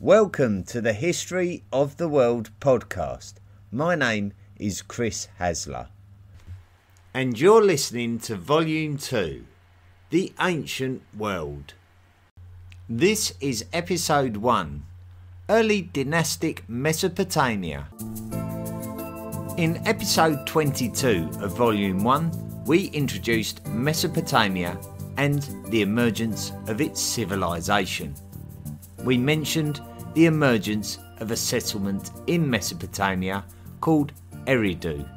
Welcome to the History of the World podcast. My name is Chris Hasler, and you're listening to Volume 2, The Ancient World. This is Episode 1, Early Dynastic Mesopotamia. In Episode 22 of Volume 1, we introduced Mesopotamia and the emergence of its civilization. We mentioned the emergence of a settlement in Mesopotamia called Eridu,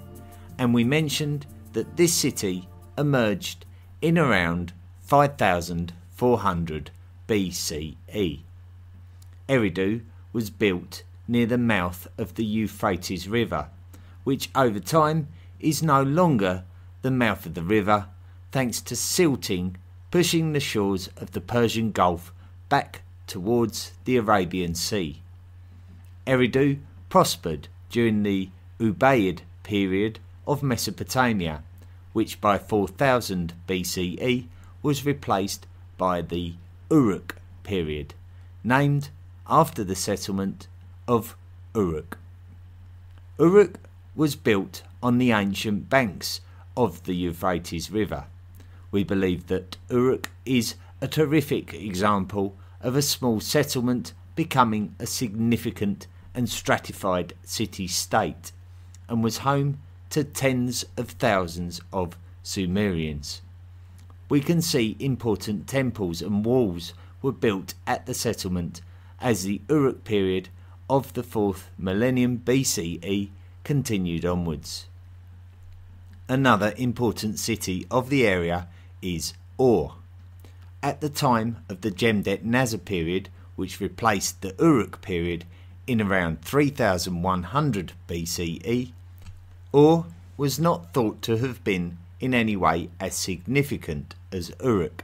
and we mentioned that this city emerged in around 5400 BCE. Eridu was built near the mouth of the Euphrates River, which over time is no longer the mouth of the river thanks to silting pushing the shores of the Persian Gulf back towards the Arabian Sea. Eridu prospered during the Ubaid period of Mesopotamia, which by 4000 BCE was replaced by the Uruk period, named after the settlement of Uruk. Uruk was built on the ancient banks of the Euphrates River. We believe that Uruk is a terrific example of a small settlement becoming a significant and stratified city-state, and was home to tens of thousands of Sumerians. We can see important temples and walls were built at the settlement as the Uruk period of the 4th millennium BCE continued onwards. Another important city of the area is Ur. At the time of the Jemdet-Nazar period, which replaced the Uruk period in around 3100 BCE, Ur was not thought to have been in any way as significant as Uruk,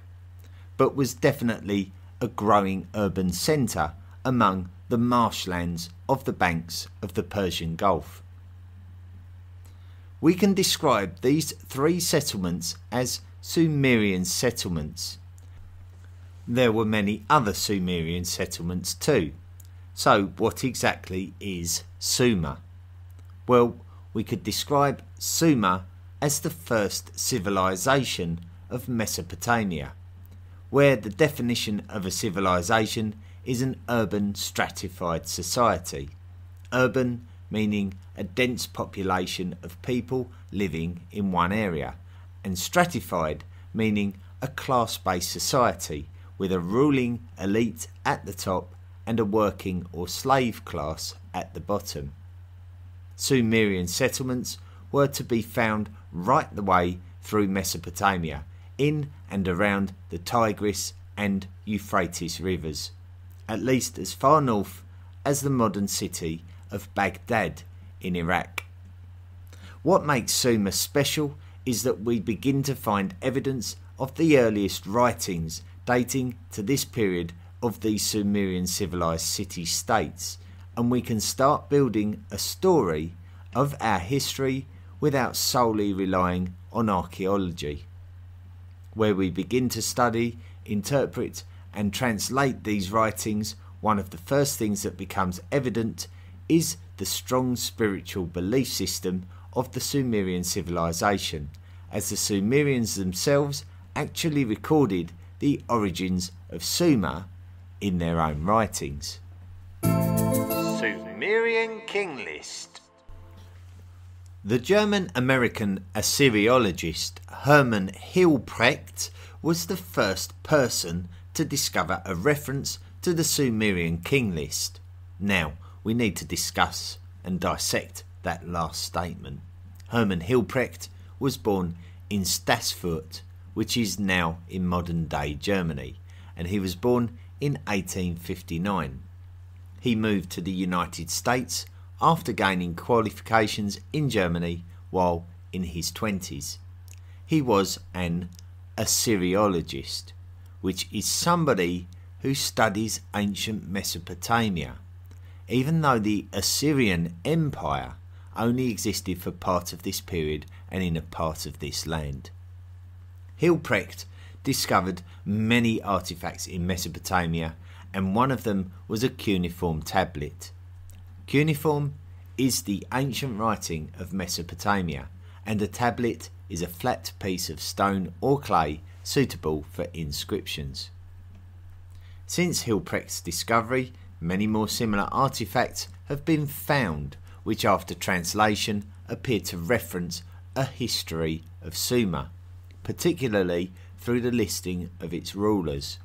but was definitely a growing urban centre among the marshlands of the banks of the Persian Gulf. We can describe these three settlements as Sumerian settlements. There were many other Sumerian settlements too. So what exactly is Sumer? Well, we could describe Sumer as the first civilization of Mesopotamia, where the definition of a civilization is an urban stratified society. Urban meaning a dense population of people living in one area, and stratified meaning a class-based society with a ruling elite at the top and a working or slave class at the bottom. Sumerian settlements were to be found right the way through Mesopotamia, in and around the Tigris and Euphrates rivers, at least as far north as the modern city of Baghdad in Iraq. What makes Sumer special is that we begin to find evidence of the earliest writings dating to this period of these Sumerian civilized city-states, and we can start building a story of our history without solely relying on archaeology. Where we begin to study, interpret and translate these writings, one of the first things that becomes evident is the strong spiritual belief system of the Sumerian civilization, as the Sumerians themselves actually recorded the origins of Sumer in their own writings. Sumerian King List. The German-American Assyriologist Hermann Hilprecht was the first person to discover a reference to the Sumerian king list. Now, we need to discuss and dissect that last statement. Hermann Hilprecht was born in Stassfurt, which is now in modern-day Germany, and he was born in 1859. He moved to the United States after gaining qualifications in Germany while in his 20s. He was an Assyriologist, which is somebody who studies ancient Mesopotamia, even though the Assyrian Empire only existed for part of this period and in a part of this land. Hilprecht discovered many artifacts in Mesopotamia, and one of them was a cuneiform tablet. Cuneiform is the ancient writing of Mesopotamia, and a tablet is a flat piece of stone or clay suitable for inscriptions. Since Hilprecht's discovery, many more similar artifacts have been found, which after translation appear to reference a history of Sumer, particularly through the listing of its rulers.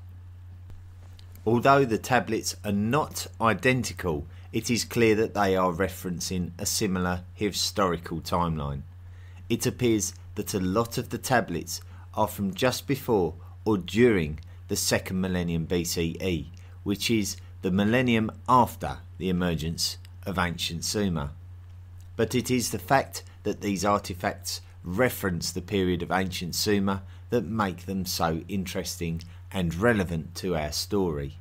Although the tablets are not identical, it is clear that they are referencing a similar historical timeline. It appears that a lot of the tablets are from just before or during the 2nd millennium BCE, which is the millennium after the emergence of ancient Sumer. But it is the fact that these artifacts reference the period of ancient Sumer that make them so interesting and relevant to our story.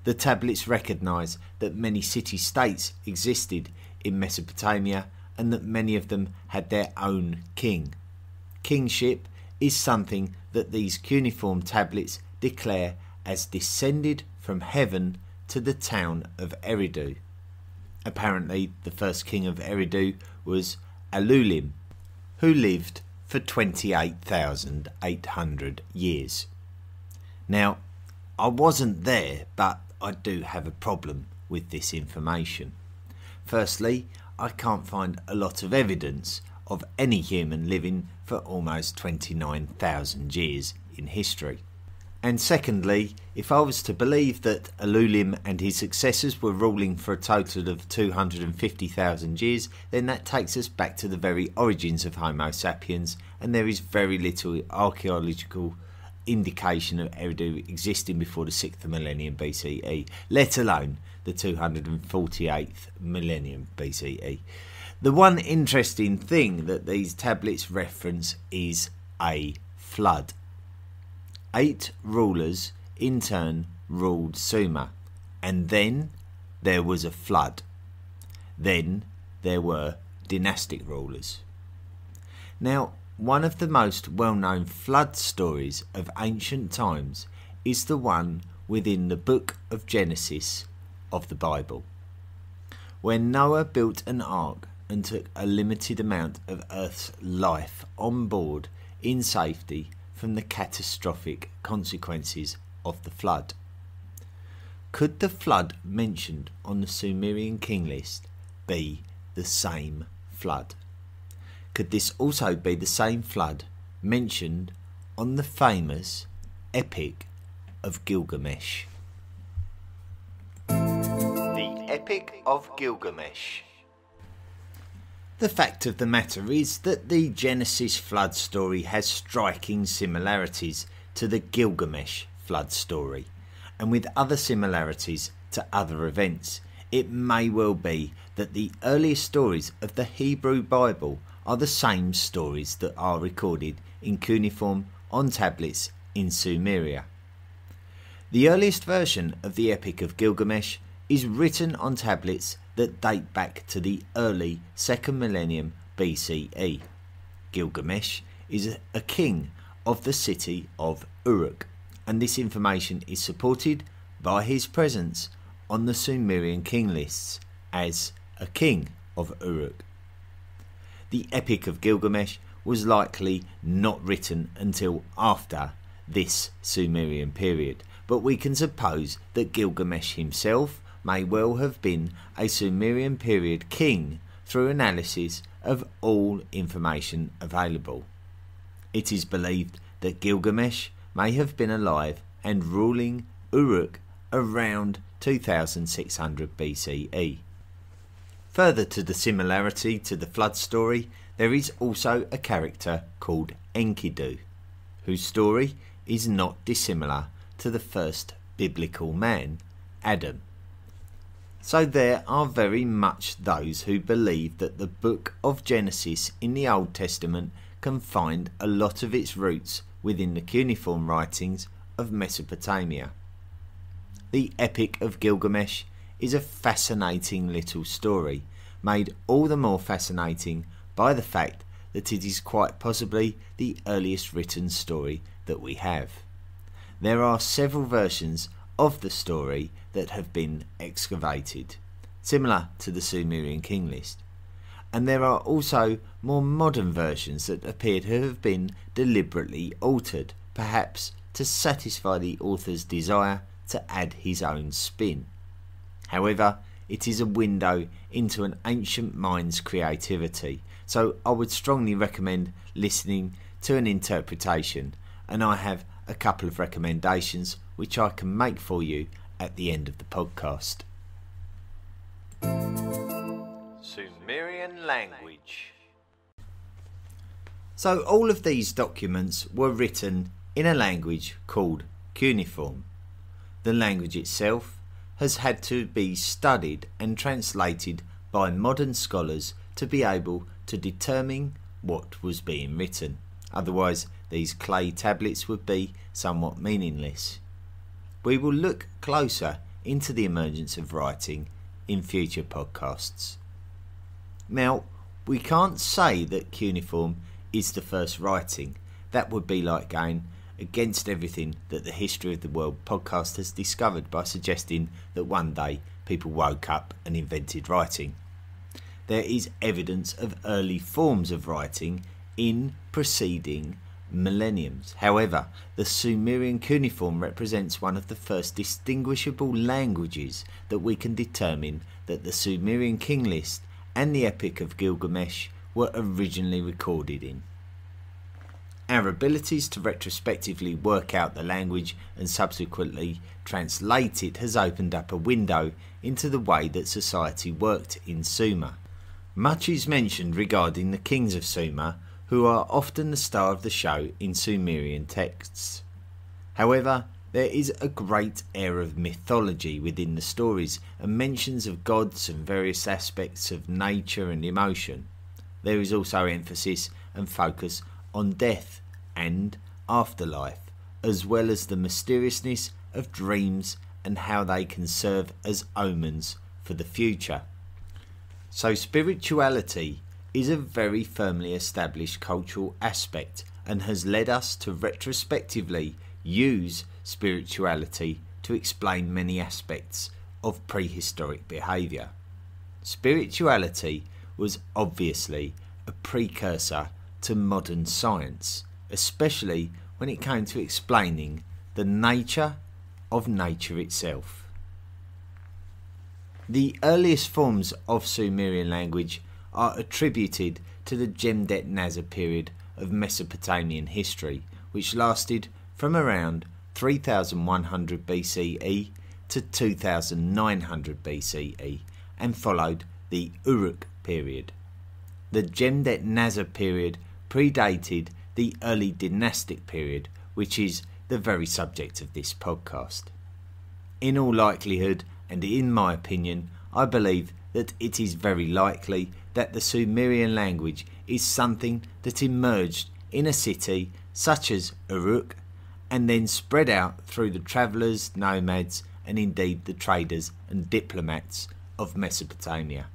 The tablets recognise that many city-states existed in Mesopotamia and that many of them had their own king. Kingship is something that these cuneiform tablets declare as descended from heaven to the town of Eridu. Apparently, the first king of Eridu was Alulim, who lived for 28,800 years. Now, I wasn't there, but I do have a problem with this information. Firstly, I can't find a lot of evidence of any human living for almost 29,000 years in history. And secondly, if I was to believe that Alulim and his successors were ruling for a total of 250,000 years, then that takes us back to the very origins of Homo sapiens, and there is very little archaeological indication of Eridu existing before the 6th millennium BCE, let alone the 248th millennium BCE. The one interesting thing that these tablets reference is a flood. 8 rulers in turn ruled Sumer, and then there was a flood. Then there were dynastic rulers. Now, one of the most well-known flood stories of ancient times is the one within the book of Genesis of the Bible, where Noah built an ark and took a limited amount of Earth's life on board in safety from the catastrophic consequences of the flood. Could the flood mentioned on the Sumerian king list be the same flood? Could this also be the same flood mentioned on the famous Epic of Gilgamesh? The Epic of Gilgamesh. The fact of the matter is that the Genesis flood story has striking similarities to the Gilgamesh flood story, and with other similarities to other events. It may well be that the earliest stories of the Hebrew Bible are the same stories that are recorded in cuneiform on tablets in Sumeria. The earliest version of the Epic of Gilgamesh is written on tablets that date back to the early 2nd millennium BCE. Gilgamesh is a king of the city of Uruk, and this information is supported by his presence on the Sumerian king lists as a king of Uruk. The Epic of Gilgamesh was likely not written until after this Sumerian period, but we can suppose that Gilgamesh himself may well have been a Sumerian period king through analysis of all information available. It is believed that Gilgamesh may have been alive and ruling Uruk around 2600 BCE. Further to the similarity to the flood story, there is also a character called Enkidu, whose story is not dissimilar to the first biblical man, Adam. So there are very much those who believe that the book of Genesis in the Old Testament can find a lot of its roots within the cuneiform writings of Mesopotamia. The Epic of Gilgamesh is a fascinating little story, made all the more fascinating by the fact that it is quite possibly the earliest written story that we have. There are several versions of the story that have been excavated, similar to the Sumerian king list, and there are also more modern versions that appear to have been deliberately altered, perhaps to satisfy the author's desire to add his own spin. However, it is a window into an ancient mind's creativity, so I would strongly recommend listening to an interpretation, and I have a couple of recommendations which I can make for you at the end of the podcast. Sumerian language. So all of these documents were written in a language called cuneiform. The language itself has had to be studied and translated by modern scholars to be able to determine what was being written. Otherwise, these clay tablets would be somewhat meaningless. We will look closer into the emergence of writing in future podcasts. Now, we can't say that cuneiform is the first writing. That would be like going against everything that the History of the World podcast has discovered by suggesting that one day people woke up and invented writing. There is evidence of early forms of writing in preceding millenniums. However, the Sumerian cuneiform represents one of the first distinguishable languages that we can determine that the Sumerian king list and the Epic of Gilgamesh were originally recorded in. Our abilities to retrospectively work out the language and subsequently translate it has opened up a window into the way that society worked in Sumer. Much is mentioned regarding the kings of Sumer, who are often the star of the show in Sumerian texts. However, there is a great air of mythology within the stories and mentions of gods and various aspects of nature and emotion. There is also emphasis and focus on death and afterlife, as well as the mysteriousness of dreams and how they can serve as omens for the future. So spirituality is a very firmly established cultural aspect and has led us to retrospectively use spirituality to explain many aspects of prehistoric behaviour. Spirituality was obviously a precursor to modern science, especially when it came to explaining the nature of nature itself. The earliest forms of Sumerian language are attributed to the Gemdet-Nazar period of Mesopotamian history, which lasted from around 3100 BCE to 2900 BCE and followed the Uruk period. The Gemdet-Nazar period predated the early dynastic period, which is the very subject of this podcast. In all likelihood, and in my opinion, I believe that it is very likely that the Sumerian language is something that emerged in a city such as Uruk and then spread out through the travellers, nomads and indeed the traders and diplomats of Mesopotamia.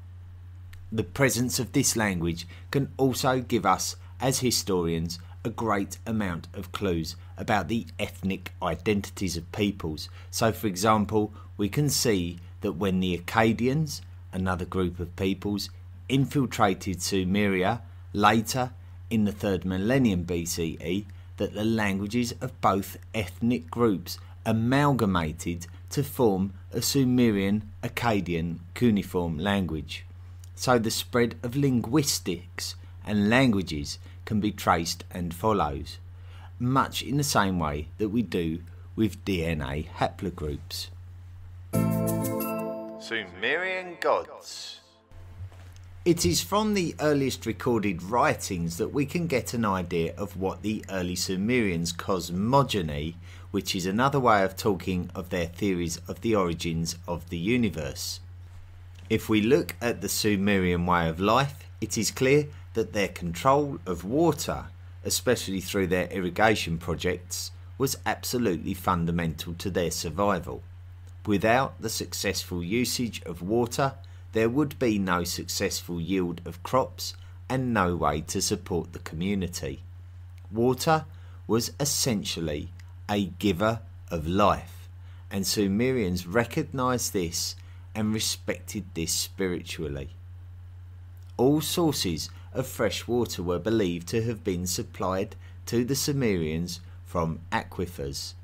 The presence of this language can also give us as historians a great amount of clues about the ethnic identities of peoples. So for example, we can see that when the Akkadians, another group of peoples, infiltrated Sumeria later in the 3rd millennium BCE, that the languages of both ethnic groups amalgamated to form a Sumerian Akkadian cuneiform language. so the spread of linguistics and languages can be traced and follows, much in the same way that we do with DNA haplogroups. Sumerian gods. It is from the earliest recorded writings that we can get an idea of what the early Sumerians' cosmogony, which is another way of talking of their theories of the origins of the universe. If we look at the Sumerian way of life, it is clear that their control of water, especially through their irrigation projects, was absolutely fundamental to their survival. Without the successful usage of water, there would be no successful yield of crops and no way to support the community. Water was essentially a giver of life, and Sumerians recognised this and respected this spiritually. All sources of fresh water were believed to have been supplied to the Sumerians from aquifers.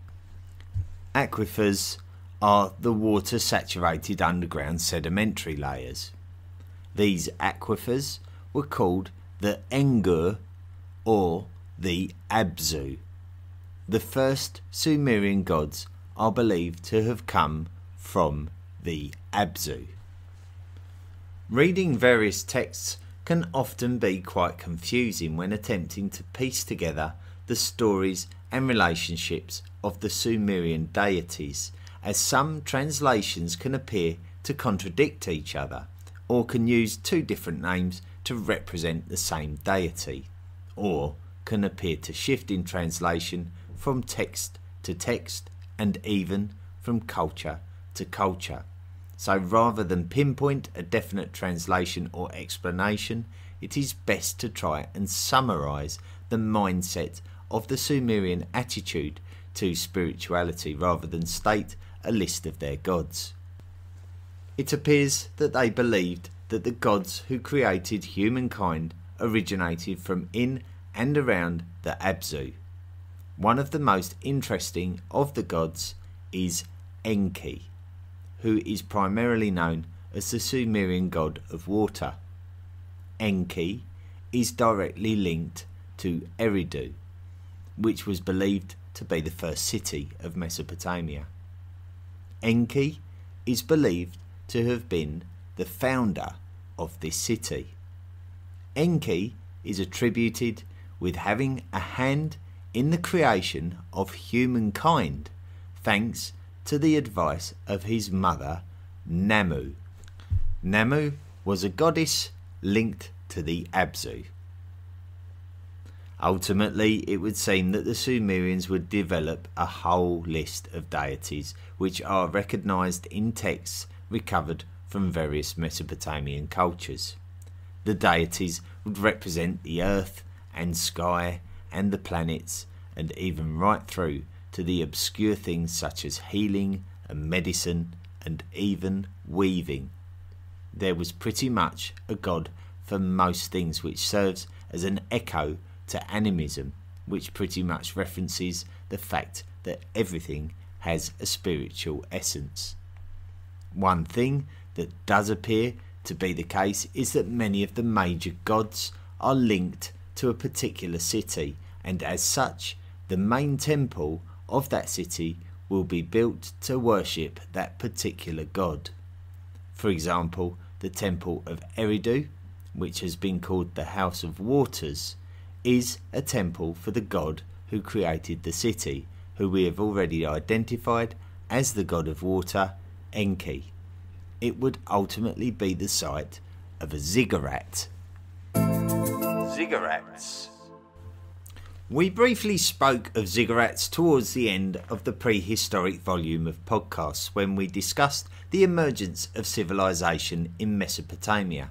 Aquifers are the water-saturated underground sedimentary layers. These aquifers were called the Engur or the Abzu. The first Sumerian gods are believed to have come from the Abzu. Reading various texts can often be quite confusing when attempting to piece together the stories and relationships of the Sumerian deities, as some translations can appear to contradict each other, or can use two different names to represent the same deity, or can appear to shift in translation from text to text and even from culture to culture. So rather than pinpoint a definite translation or explanation, it is best to try and summarise the mindset of the Sumerian attitude to spirituality rather than state a list of their gods. It appears that they believed that the gods who created humankind originated from in and around the Abzu. One of the most interesting of the gods is Enki, who is primarily known as the Sumerian god of water. Enki is directly linked to Eridu, which was believed to be the first city of Mesopotamia. Enki is believed to have been the founder of this city. Enki is attributed with having a hand in the creation of humankind, thanks to the advice of his mother, Namu. Namu was a goddess linked to the Abzu. Ultimately, it would seem that the Sumerians would develop a whole list of deities which are recognised in texts recovered from various Mesopotamian cultures. The deities would represent the earth and sky and the planets, and even right through to the obscure things such as healing and medicine and even weaving. There was pretty much a god for most things, which serves as an echo to animism, which pretty much references the fact that everything has a spiritual essence. One thing that does appear to be the case is that many of the major gods are linked to a particular city, and as such, the main temple of that city will be built to worship that particular god. For example, the temple of Eridu, which has been called the House of Waters, is a temple for the god who created the city, who we have already identified as the god of water, Enki. It would ultimately be the site of a ziggurat. Ziggurats. We briefly spoke of ziggurats towards the end of the prehistoric volume of podcasts when we discussed the emergence of civilization in Mesopotamia.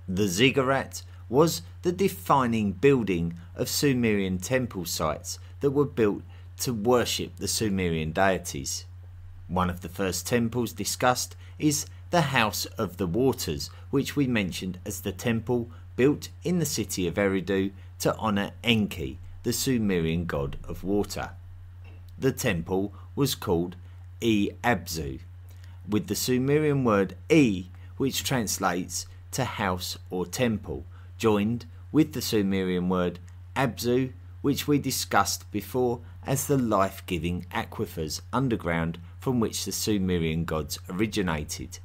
The ziggurat was the defining building of Sumerian temple sites that were built to worship the Sumerian deities. One of the first temples discussed is the House of the Waters, which we mentioned as the temple built in the city of Eridu to honour Enki, the Sumerian god of water. The temple was called E-Abzu, with the Sumerian word E, which translates to house or temple, joined with the Sumerian word Abzu, which we discussed before as the life-giving aquifers underground from which the Sumerian gods originated.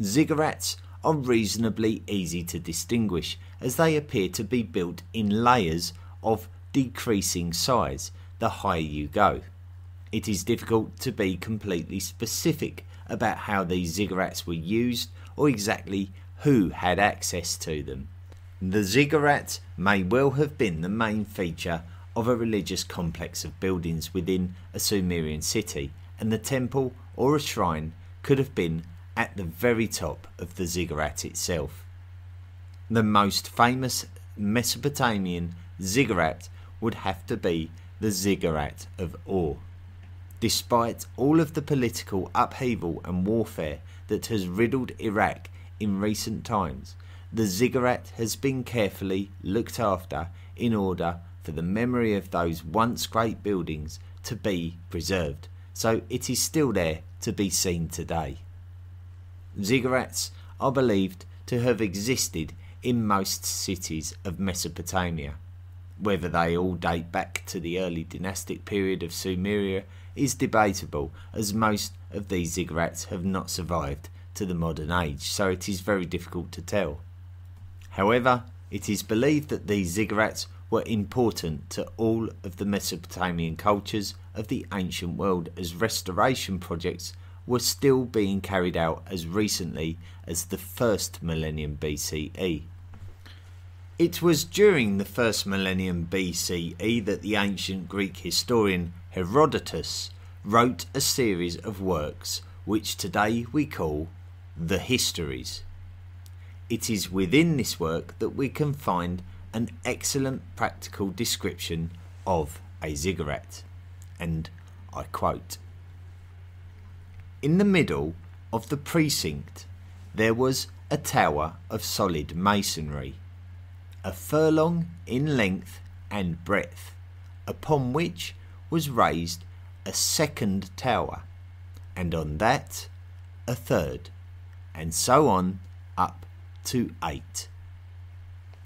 Ziggurats are reasonably easy to distinguish as they appear to be built in layers of decreasing size the higher you go. It is difficult to be completely specific about how these ziggurats were used or exactly who had access to them. The ziggurat may well have been the main feature of a religious complex of buildings within a Sumerian city, and the temple or a shrine could have been at the very top of the ziggurat itself. The most famous Mesopotamian ziggurat would have to be the ziggurat of Ur. Despite all of the political upheaval and warfare that has riddled Iraq in recent times, the ziggurat has been carefully looked after in order for the memory of those once great buildings to be preserved, so it is still there to be seen today. Ziggurats are believed to have existed in most cities of Mesopotamia. Whether they all date back to the early dynastic period of Sumeria is debatable, as most of these ziggurats have not survived to the modern age, so it is very difficult to tell. However, it is believed that these ziggurats were important to all of the Mesopotamian cultures of the ancient world, as restoration projects were still being carried out as recently as the first millennium BCE. It was during the first millennium BCE that the ancient Greek historian Herodotus wrote a series of works which today we call the Histories. It is within this work that we can find an excellent practical description of a ziggurat, and I quote, "In the middle of the precinct there was a tower of solid masonry, a furlong in length and breadth, upon which was raised a second tower, and on that a third, and so on up to 8.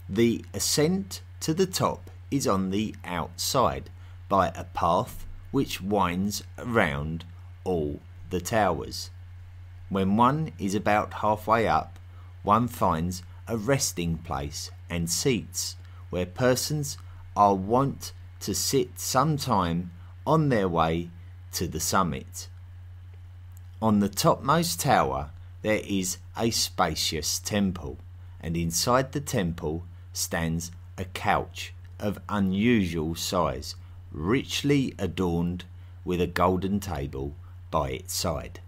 The ascent to the top is on the outside by a path which winds around all the towers. When one is about halfway up, one finds a resting place and seats where persons are wont to sit some time on their way to the summit. On the topmost tower there is a spacious temple, and inside the temple stands a couch of unusual size, richly adorned with a golden table by its side.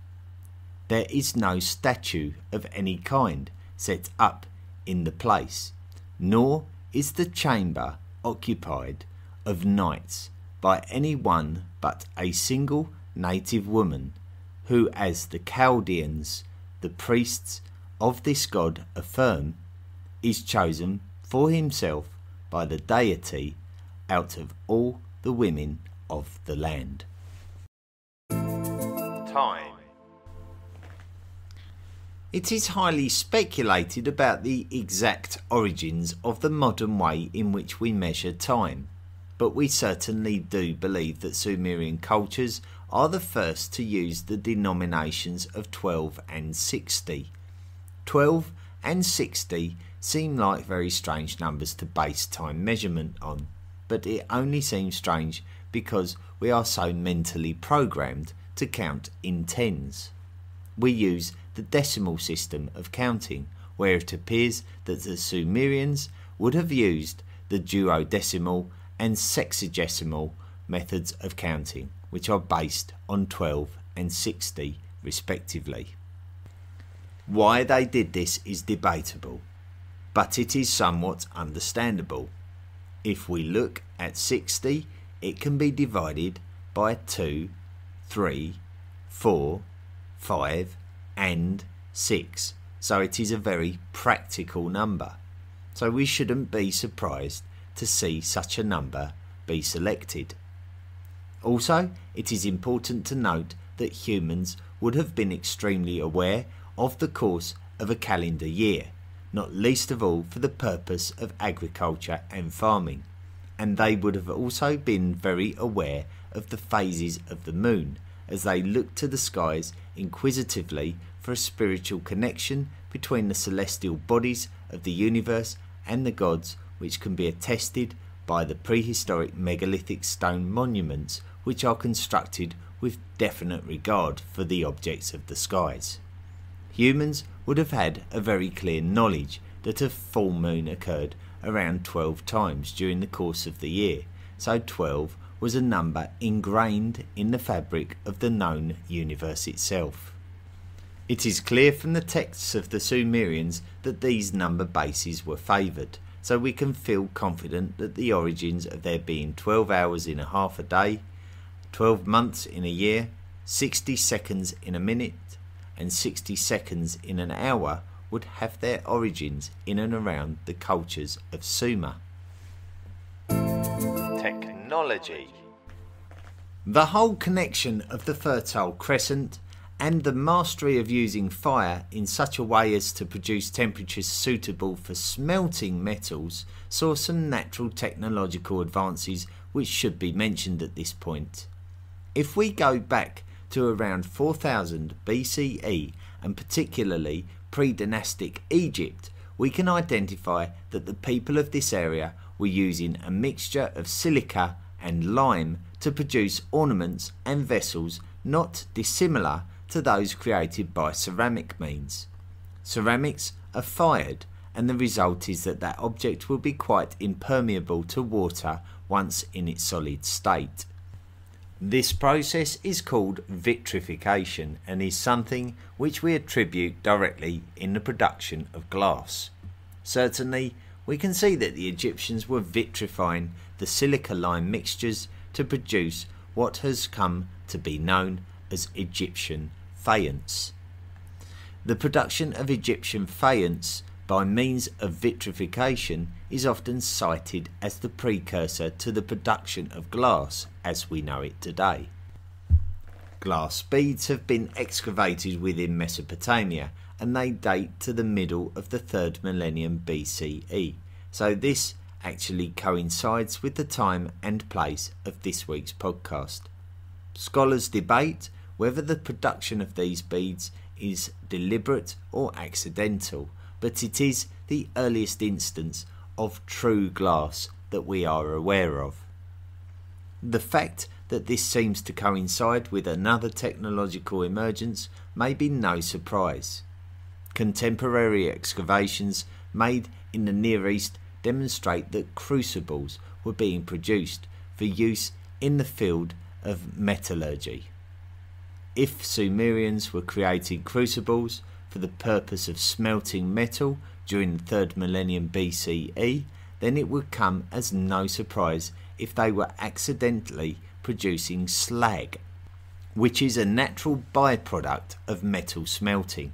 There is no statue of any kind set up in the place, nor is the chamber occupied of nights by any one but a single native woman, who, as the Chaldeans, the priests of this god, affirm, is chosen for himself by the deity out of all the women of the land." Time. It is highly speculated about the exact origins of the modern way in which we measure time, but we certainly do believe that Sumerian cultures are the first to use the denominations of 12 and 60. 12 and 60 seem like very strange numbers to base time measurement on, but it only seems strange because we are so mentally programmed to count in tens. We use the decimal system of counting, where it appears that the Sumerians would have used the duodecimal and sexagesimal methods of counting, which are based on 12 and 60 respectively. Why they did this is debatable, but it is somewhat understandable. If we look at 60, it can be divided by 2, 3, 4, 5 and 6, so it is a very practical number. So we shouldn't be surprised to see such a number be selected. Also, it is important to note that humans would have been extremely aware of the course of a calendar year, not least of all for the purpose of agriculture and farming, and they would have also been very aware of the phases of the moon as they looked to the skies inquisitively for a spiritual connection between the celestial bodies of the universe and the gods, which can be attested by the prehistoric megalithic stone monuments which are constructed with definite regard for the objects of the skies. Humans would have had a very clear knowledge that a full moon occurred around 12 times during the course of the year, so 12 was a number ingrained in the fabric of the known universe itself. It is clear from the texts of the Sumerians that these number bases were favoured, so we can feel confident that the origins of there being 12 hours in a half a day, 12 months in a year, 60 seconds in a minute, and 60 seconds in an hour would have their origins in and around the cultures of Sumer. Technology. The whole connection of the Fertile Crescent and the mastery of using fire in such a way as to produce temperatures suitable for smelting metals saw some natural technological advances which should be mentioned at this point. If we go back to around 4000 BCE and particularly pre-dynastic Egypt, we can identify that the people of this area were using a mixture of silica and lime to produce ornaments and vessels not dissimilar to those created by ceramic means. Ceramics are fired, and the result is that that object will be quite impermeable to water once in its solid state. This process is called vitrification and is something which we attribute directly in the production of glass. Certainly, we can see that the Egyptians were vitrifying the silica-lime mixtures to produce what has come to be known as Egyptian faience. The production of Egyptian faience by means of vitrification is often cited as the precursor to the production of glass as we know it today. Glass beads have been excavated within Mesopotamia and they date to the middle of the 3rd millennium BCE, so this actually coincides with the time and place of this week's podcast. Scholars debate whether the production of these beads is deliberate or accidental, but it is the earliest instance of true glass that we are aware of. The fact that this seems to coincide with another technological emergence may be no surprise. Contemporary excavations made in the Near East demonstrate that crucibles were being produced for use in the field of metallurgy. If Sumerians were creating crucibles for the purpose of smelting metal during the 3rd millennium BCE, then it would come as no surprise if they were accidentally producing slag, which is a natural byproduct of metal smelting.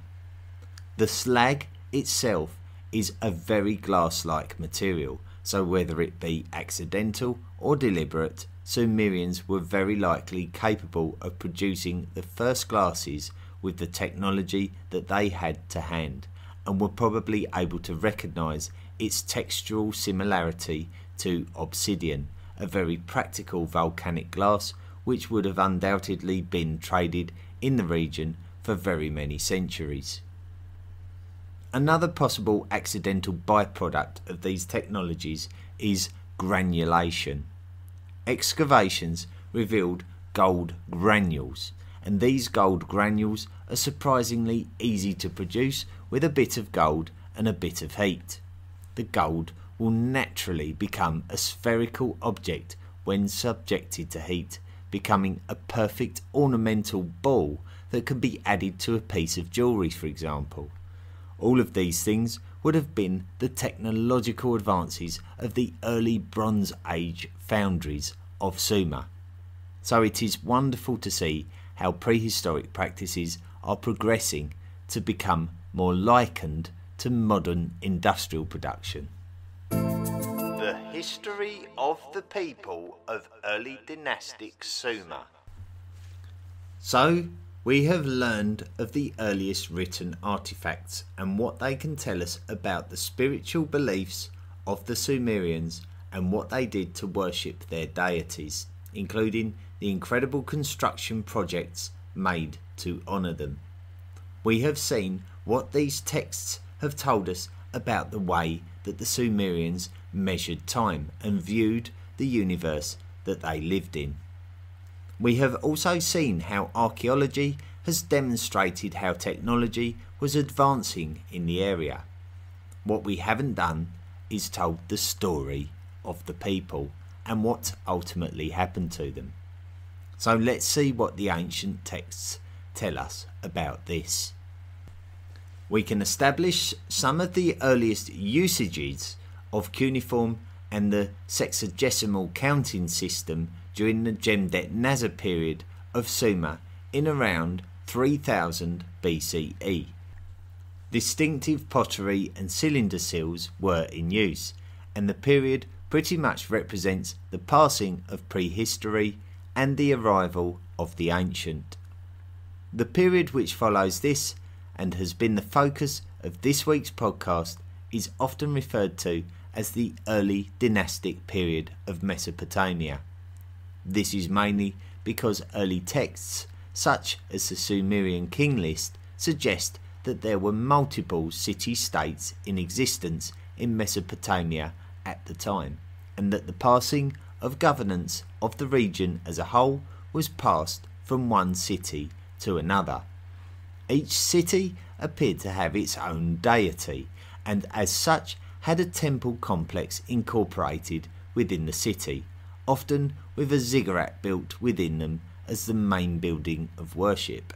The slag itself is a very glass-like material, so whether it be accidental or deliberate, Sumerians were very likely capable of producing the first glasses with the technology that they had to hand, and were probably able to recognise its textural similarity to obsidian, a very practical volcanic glass which would have undoubtedly been traded in the region for very many centuries. Another possible accidental byproduct of these technologies is granulation. Excavations revealed gold granules, and these gold granules are surprisingly easy to produce with a bit of gold and a bit of heat. The gold will naturally become a spherical object when subjected to heat, becoming a perfect ornamental ball that can be added to a piece of jewellery, for example. All of these things would have been the technological advances of the early Bronze Age foundries of Sumer. So it is wonderful to see how prehistoric practices are progressing to become more likened to modern industrial production. The history of the people of early dynastic Sumer. So, We have learned of the earliest written artifacts and what they can tell us about the spiritual beliefs of the Sumerians and what they did to worship their deities, including the incredible construction projects made to honour them. We have seen what these texts have told us about the way that the Sumerians measured time and viewed the universe that they lived in. We have also seen how archaeology has demonstrated how technology was advancing in the area. What we haven't done is told the story of the people and what ultimately happened to them. So let's see what the ancient texts tell us about this. We can establish some of the earliest usages of cuneiform and the sexagesimal counting system during the Jemdet-Nazar period of Sumer in around 3000 BCE. Distinctive pottery and cylinder seals were in use, and the period pretty much represents the passing of prehistory and the arrival of the ancient. The period which follows this, and has been the focus of this week's podcast, is often referred to as the early dynastic period of Mesopotamia. This is mainly because early texts, such as the Sumerian king list, suggest that there were multiple city-states in existence in Mesopotamia at the time, and that the passing of governance of the region as a whole was passed from one city to another. Each city appeared to have its own deity, and as such had a temple complex incorporated within the city, often with a ziggurat built within them as the main building of worship.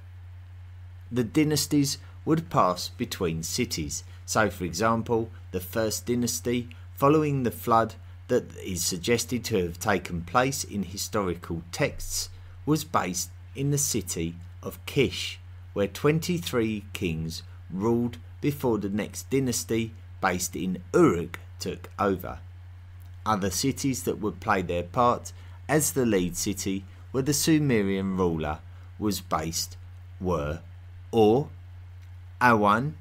The dynasties would pass between cities, so for example the first dynasty following the flood that is suggested to have taken place in historical texts was based in the city of Kish, where 23 kings ruled before the next dynasty based in Uruk took over. Other cities that would play their part as the lead city where the Sumerian ruler was based were Ur, Awan,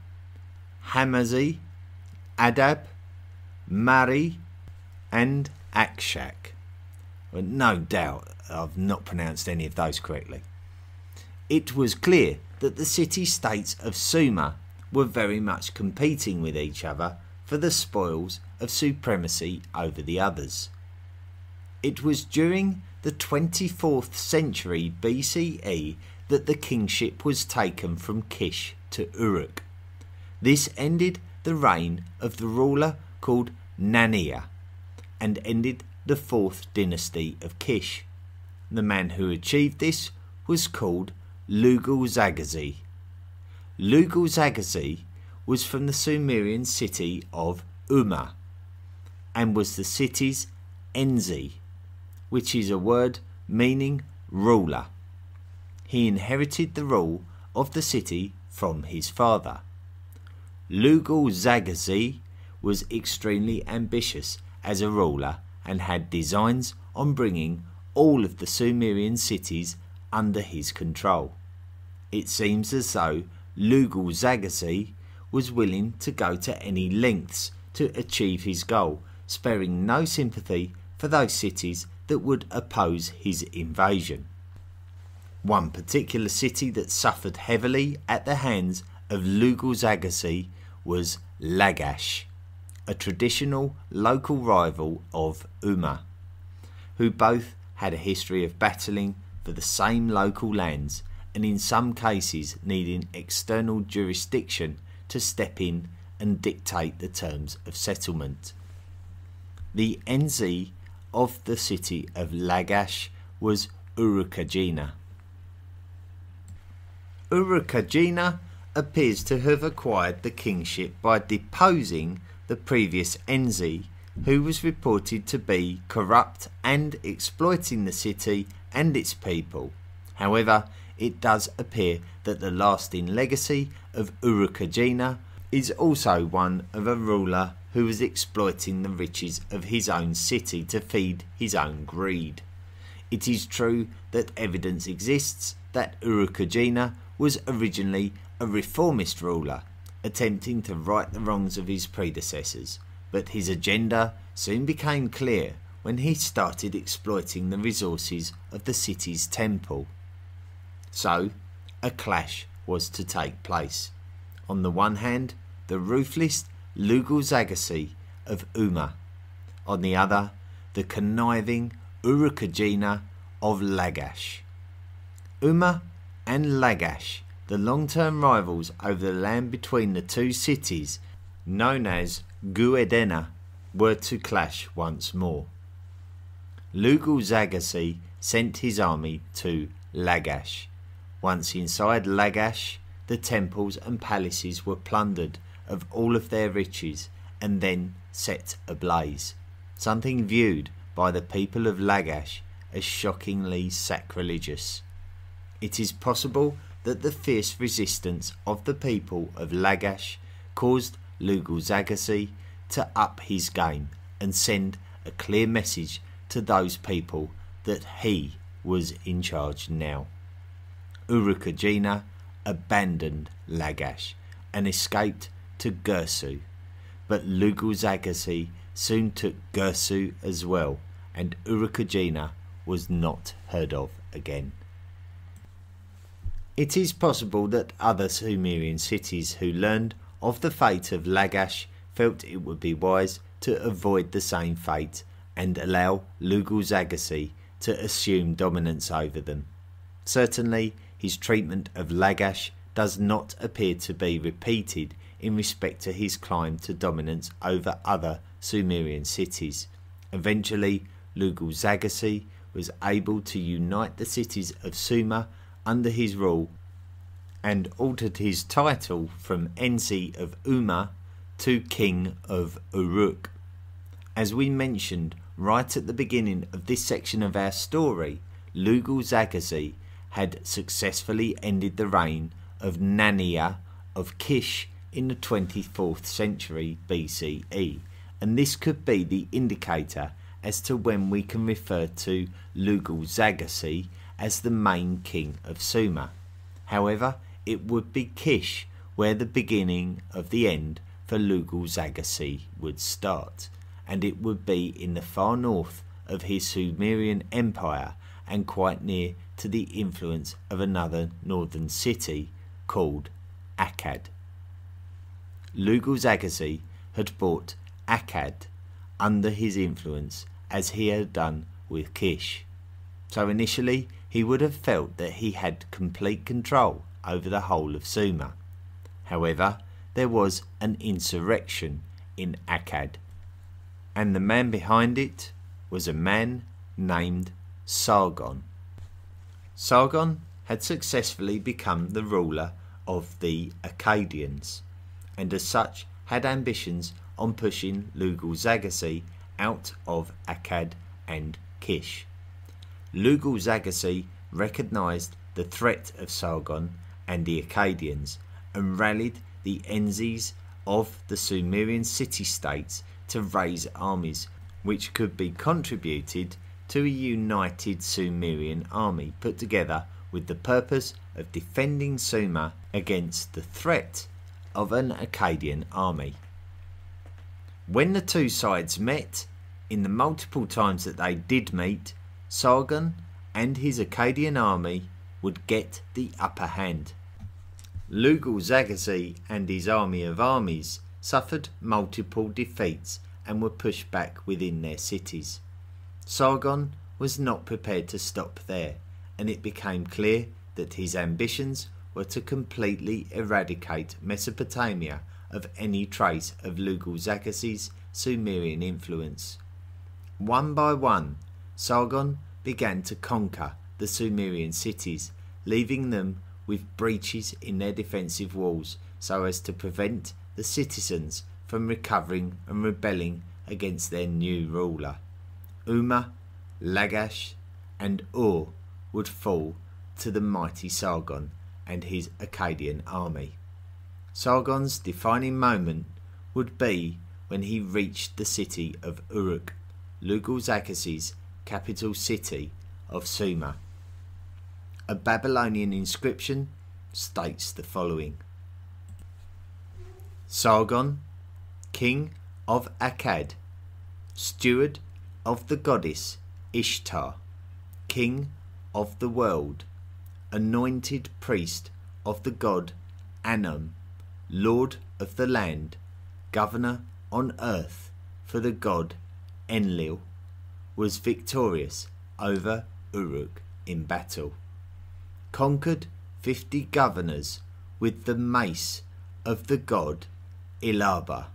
Hamazi, Adab, Mari and Akshak. Well, no doubt I've not pronounced any of those correctly. It was clear that the city-states of Sumer were very much competing with each other for the spoils of supremacy over the others. It was during the 24th century BCE that the kingship was taken from Kish to Uruk. This ended the reign of the ruler called Nanea and ended the 4th dynasty of Kish. The man who achieved this was called Lugal-Zaghazi. Lugal-Zaghazi was from the Sumerian city of Umma and was the city's Enzi, which is a word meaning ruler. He inherited the rule of the city from his father. Lugal-Zaghazi was extremely ambitious as a ruler and had designs on bringing all of the Sumerian cities under his control. It seems as though Lugal-Zaghazi was willing to go to any lengths to achieve his goal, sparing no sympathy for those cities that would oppose his invasion. One particular city that suffered heavily at the hands of Lugal-Zaghazi was Lagash, a traditional local rival of Umma, who both had a history of battling for the same local lands and in some cases needing external jurisdiction to step in and dictate the terms of settlement. The Enzi of the city of Lagash was Urukagina. Urukagina appears to have acquired the kingship by deposing the previous Enzi, who was reported to be corrupt and exploiting the city and its people. However, it does appear that the lasting legacy of Urukagina is also one of a ruler who was exploiting the riches of his own city to feed his own greed. It is true that evidence exists that Urukagina was originally a reformist ruler, attempting to right the wrongs of his predecessors, but his agenda soon became clear when he started exploiting the resources of the city's temple. So, a clash was to take place. On the one hand, the ruthless Lugal-Zagasi of Umma. On the other, the conniving Urukagina of Lagash. Umma and Lagash, the long-term rivals over the land between the two cities, known as Guedena, were to clash once more. Lugal-Zagasi sent his army to Lagash. Once inside Lagash, the temples and palaces were plundered of all of their riches and then set ablaze, something viewed by the people of Lagash as shockingly sacrilegious. It is possible that the fierce resistance of the people of Lagash caused Lugal-Zagasi to up his game and send a clear message to those people that he was in charge now. Urukagina abandoned Lagash and escaped to Gursu, but Lugal-Zagasi soon took Gursu as well, and Urukagina was not heard of again. It is possible that other Sumerian cities who learned of the fate of Lagash felt it would be wise to avoid the same fate and allow Lugal-Zagasi to assume dominance over them. Certainly, his treatment of Lagash does not appear to be repeated in respect to his climb to dominance over other Sumerian cities. Eventually, Lugal-Zagasi was able to unite the cities of Sumer under his rule and altered his title from Ensi of Umma to King of Uruk. As we mentioned right at the beginning of this section of our story, Lugal-Zagasi had successfully ended the reign of Nania of Kish in the 24th century BCE, and this could be the indicator as to when we can refer to Lugal-Zagasi as the main king of Sumer. However, it would be Kish where the beginning of the end for Lugal-Zagasi would start, and it would be in the far north of his Sumerian empire and quite near to the influence of another northern city called Akkad. Lugal-Zagasi had brought Akkad under his influence as he had done with Kish. So initially he would have felt that he had complete control over the whole of Sumer. However, there was an insurrection in Akkad, and the man behind it was a man named Sargon. Sargon had successfully become the ruler of the Akkadians, and as such had ambitions on pushing Lugal-Zagasi out of Akkad and Kish. Lugal-Zagasi recognised the threat of Sargon and the Akkadians and rallied the Enzis of the Sumerian city-states to raise armies which could be contributed to a united Sumerian army put together with the purpose of defending Sumer against the threat of an Akkadian army. When the two sides met, in the multiple times that they did meet, Sargon and his Akkadian army would get the upper hand. Lugal-Zagasi and his army of armies suffered multiple defeats and were pushed back within their cities. Sargon was not prepared to stop there, and it became clear that his ambitions were to completely eradicate Mesopotamia of any trace of Lugal-Zagasi's Sumerian influence. One by one, Sargon began to conquer the Sumerian cities, leaving them with breaches in their defensive walls so as to prevent the citizens from recovering and rebelling against their new ruler. Umma, Lagash and Ur would fall to the mighty Sargon and his Akkadian army. Sargon's defining moment would be when he reached the city of Uruk, Lugal-Zagasi's capital city, of Sumer. A Babylonian inscription states the following: Sargon, king of Akkad, steward of the goddess Ishtar, king of the world, anointed priest of the god Anum, lord of the land, governor on earth for the god Enlil, was victorious over Uruk in battle, conquered 50 governors with the mace of the god Ilaba,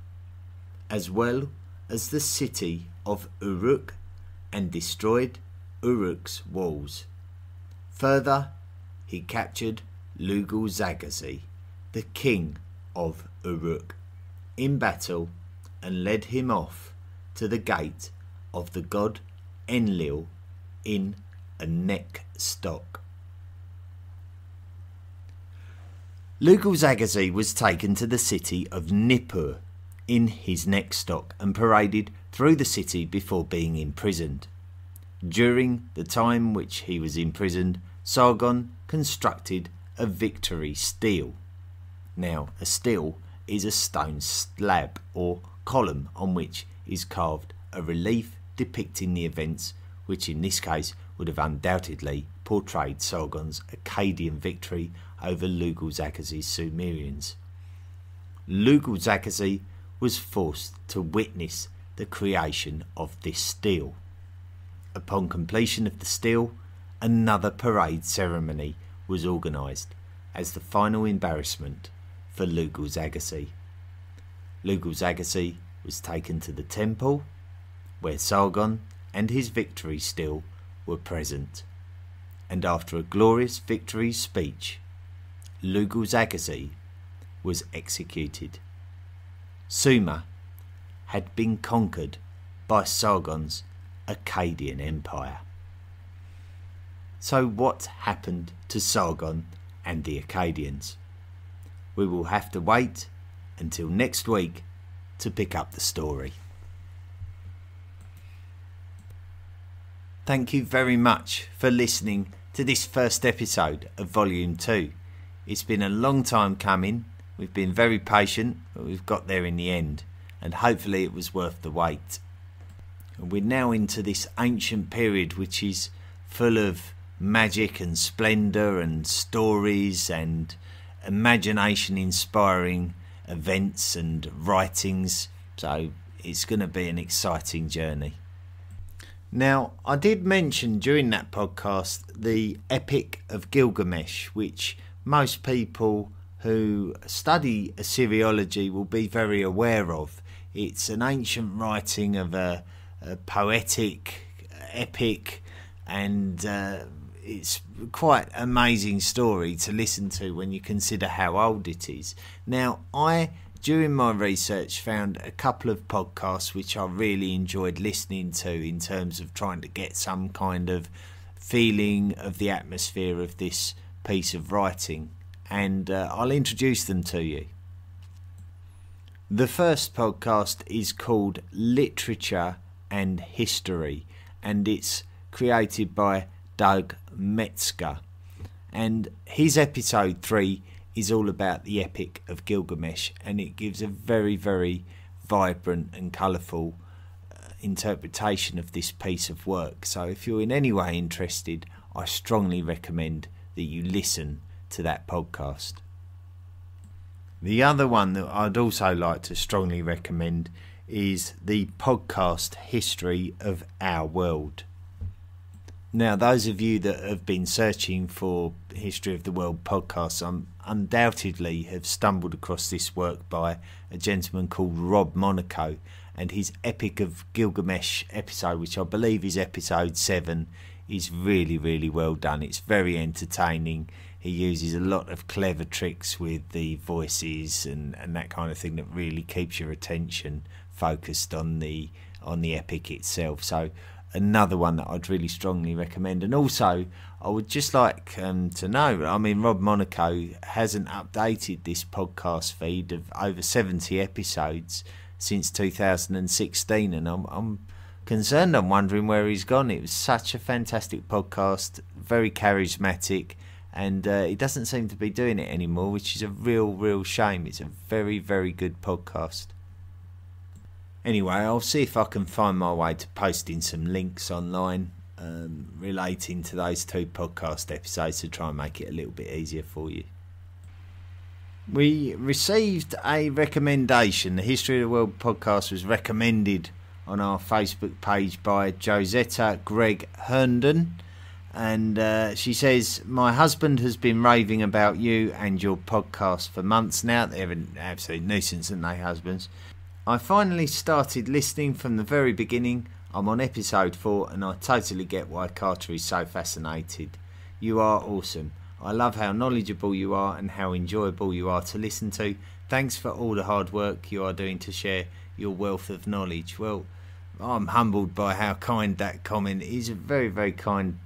as well as the city of Uruk, and destroyed Uruk's walls. Further, he captured Lugal-Zaghazi, the king of Uruk, in battle, and led him off to the gate of the god Enlil in a neck stock. Lugal-Zaghazi was taken to the city of Nippur in his neck stock and paraded through the city before being imprisoned. During the time which he was imprisoned, Sargon constructed a victory stele. Now, a stele is a stone slab or column on which is carved a relief depicting the events which in this case would have undoubtedly portrayed Sargon's Akkadian victory over Lugal-Zaghazi's Sumerians. Lugal-Zaghazi was forced to witness the creation of this stele. Upon completion of the stele, another parade ceremony was organised as the final embarrassment for Lugal-Zaghazi. Lugal-Zaghazi was taken to the temple where Sargon and his victory stele were present, and after a glorious victory speech, Lugal-Zaghazi was executed. Sumer had been conquered by Sargon's Akkadian Empire. So what happened to Sargon and the Akkadians? We will have to wait until next week to pick up the story. Thank you very much for listening to this first episode of Volume 2. It's been a long time coming. We've been very patient, but we've got there in the end, and hopefully it was worth the wait. We're now into this ancient period which is full of magic and splendour and stories and imagination inspiring events and writings, so it's going to be an exciting journey. Now, I did mention during that podcast the Epic of Gilgamesh, which most people who study Assyriology will be very aware of. It's an ancient writing of a poetic epic, and it's quite an amazing story to listen to when you consider how old it is. Now, during my research, found a couple of podcasts which I really enjoyed listening to in terms of trying to get some kind of feeling of the atmosphere of this piece of writing, and I'll introduce them to you. The first podcast is called Literature and History, and it's created by Doug Metzger, and his episode 3 is all about the Epic of Gilgamesh, and it gives a very, very vibrant and colourful interpretation of this piece of work. So if you're in any way interested, I strongly recommend that you listen to that podcast. The other one that I'd also like to strongly recommend is the podcast History of Our World. Now, those of you that have been searching for History of the World podcasts undoubtedly have stumbled across this work by a gentleman called Rob Monaco, and his Epic of Gilgamesh episode, which I believe is episode 7, is really, really well done. It's very entertaining. He uses a lot of clever tricks with the voices and that kind of thing that really keeps your attention focused on the epic itself. So another one that I'd really strongly recommend. And also, I would just like to know, I mean, Rob Monaco hasn't updated this podcast feed of over 70 episodes since 2016, and I'm concerned. I'm wondering where he's gone. It was such a fantastic podcast, very charismatic, and he doesn't seem to be doing it anymore, which is a real shame. It's a very, very good podcast. Anyway, I'll see if I can find my way to posting some links online relating to those two podcast episodes to try and make it a little bit easier for you. We received a recommendation. The History of the World podcast was recommended on our Facebook page by Josetta Greg Herndon, and she says, my husband has been raving about you and your podcast for months now. They're an absolute nuisance, aren't they, husbands? I finally started listening from the very beginning. I'm on episode 4 and I totally get why Carter is so fascinated. You are awesome. I love how knowledgeable you are and how enjoyable you are to listen to. Thanks for all the hard work you are doing to share your wealth of knowledge. Well, I'm humbled by how kind that comment is. A very, very kind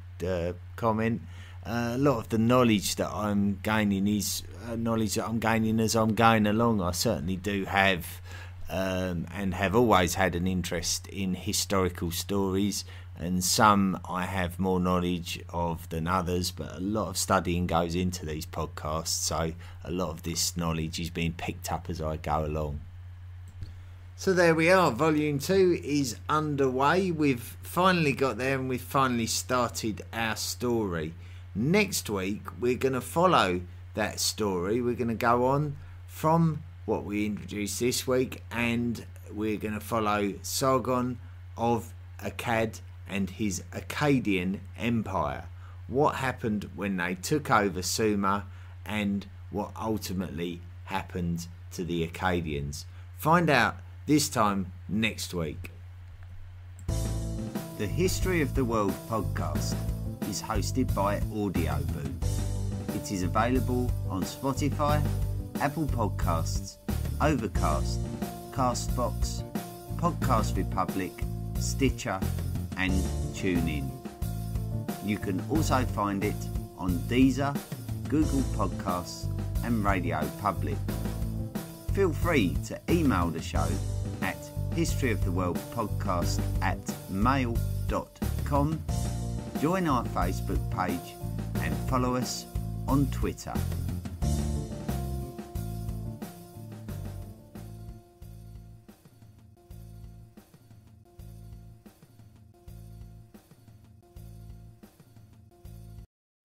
comment. A lot of the knowledge that I'm gaining is knowledge that I'm gaining as I'm going along. I certainly do have and have always had an interest in historical stories, and some I have more knowledge of than others, but a lot of studying goes into these podcasts, so a lot of this knowledge is being picked up as I go along. So there we are, volume 2 is underway. We've finally got there and we've finally started our story. Next week we're going to follow that story. We're going to go on from what we introduced this week, and we're going to follow Sargon of Akkad and his Akkadian Empire. What happened when they took over Sumer and what ultimately happened to the Akkadians. Find out this time next week. The History of the World podcast is hosted by Audioboo. It is available on Spotify, Apple Podcasts, Overcast, Castbox, Podcast Republic, Stitcher and TuneIn. You can also find it on Deezer, Google Podcasts and Radio Public. Feel free to email the show at historyoftheworldpodcast@mail.com, join our Facebook page and follow us on Twitter.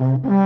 Mm-hmm.